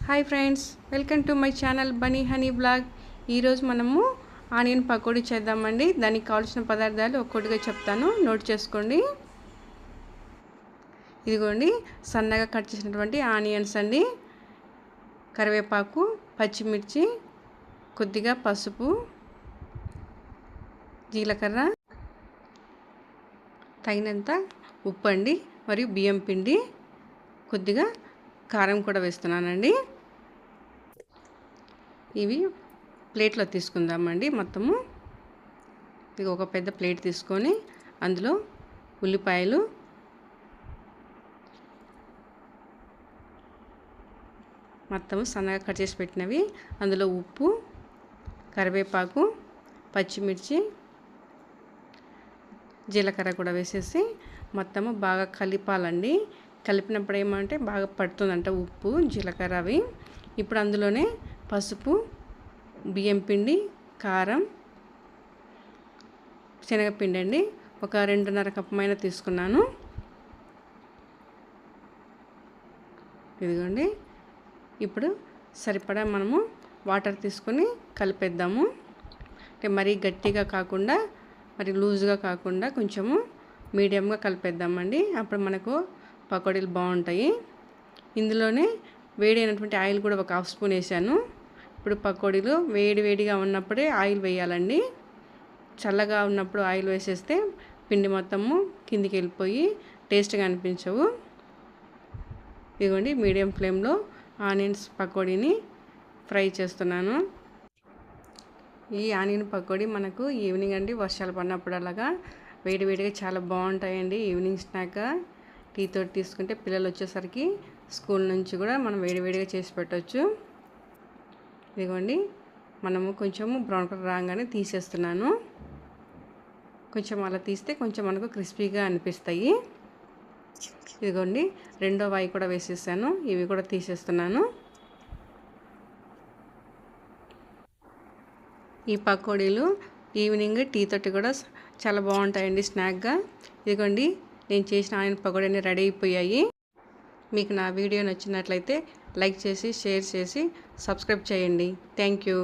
Hi friends, welcome to my channel Bunny Honey Blog. ఈరోజు మనము onion pakodi చేద్దామండి. దానికి కావాల్సిన పదార్థాలు ఒక్కొక్కటిగా చెప్తాను, నోట్ చేసుకోండి. ఇదిగోండి, సన్నగా కట్ చేసినటువంటి ఆనియన్స్ అండి, కరివేపాకు, పచ్చిమిర్చి, కొద్దిగా పసుపు, జీలకర్ర, తగినంత ఉప్పు అండి, మరియు బియ్యం పిండి, కొద్దిగా కారం కూడా వేస్తున్నానండి. ఇవి ప్లేట్లో తీసుకుందామండి. మొత్తము ఇది ఒక పెద్ద ప్లేట్ తీసుకొని అందులో ఉల్లిపాయలు, మొత్తము సన్నగా కట్ చేసి పెట్టినవి, అందులో ఉప్పు, కరివేపాకు, పచ్చిమిర్చి, జీలకర్ర కూడా వేసేసి మొత్తము బాగా కలిపాలండి. కలిపినప్పుడు ఏమంటే బాగా పడుతుందంట ఉప్పు, జీలకర్ర అవి. ఇప్పుడు అందులోనే పసుపు, బియ్యం పిండి, కారం, శనగపిండి అండి, ఒక 2.5 కప్పు తీసుకున్నాను. ఇదిగోండి, ఇప్పుడు సరిపడా మనము వాటర్ తీసుకొని కలిపేద్దాము. అంటే మరీ గట్టిగా కాకుండా మరి లూజ్గా కాకుండా కొంచెము మీడియంగా కలిపేద్దామండి. అప్పుడు మనకు పకోడీలు బాగుంటాయి. ఇందులోనే వేడైనటువంటి ఆయిల్ కూడా ఒక 1/2 స్పూన్ వేసాను. ఇప్పుడు పకోడీలు వేడిగా ఉన్నప్పుడే ఆయిల్ వేయాలండి. చల్లగా ఉన్నప్పుడు ఆయిల్ వేసేస్తే పిండి మొత్తము కిందికి వెళ్ళిపోయి టేస్ట్గా అనిపించవు. ఇదిగోండి, మీడియం ఫ్లేమ్లో ఆనియన్స్ పకోడీని ఫ్రై చేస్తున్నాను. ఈ ఆనియన్ పకోడీ మనకు ఈవినింగ్ అండి, వర్షాలు పడినప్పుడు అలాగా వేడిగా చాలా బాగుంటాయండి. ఈవినింగ్ స్నాక్గా టీ తోటి తీసుకుంటే పిల్లలు వచ్చేసరికి స్కూల్ నుంచి కూడా మనం వేడిగా చేసి పెట్టవచ్చు. ఇదిగోండి, మనము కొంచెము బ్రౌన్ కలర్ రాగానే తీసేస్తున్నాను. కొంచెం అలా తీస్తే కొంచెం మనకు క్రిస్పీగా అనిపిస్తాయి. ఇదిగోండి, రెండో వాయి కూడా వేసేసాను. ఇవి కూడా తీసేస్తున్నాను. ఈ పకోడీలు ఈవినింగ్ టీ తోటి కూడా చాలా బాగుంటాయండి స్నాక్గా. ఇదిగోండి, నేను చేసిన ఆనియన్ పకోడీ అన్నీ రెడీ అయిపోయాయి. మీకు నా వీడియో నచ్చినట్లయితే లైక్ చేసి, షేర్ చేసి, సబ్స్క్రైబ్ చేయండి. Thank you.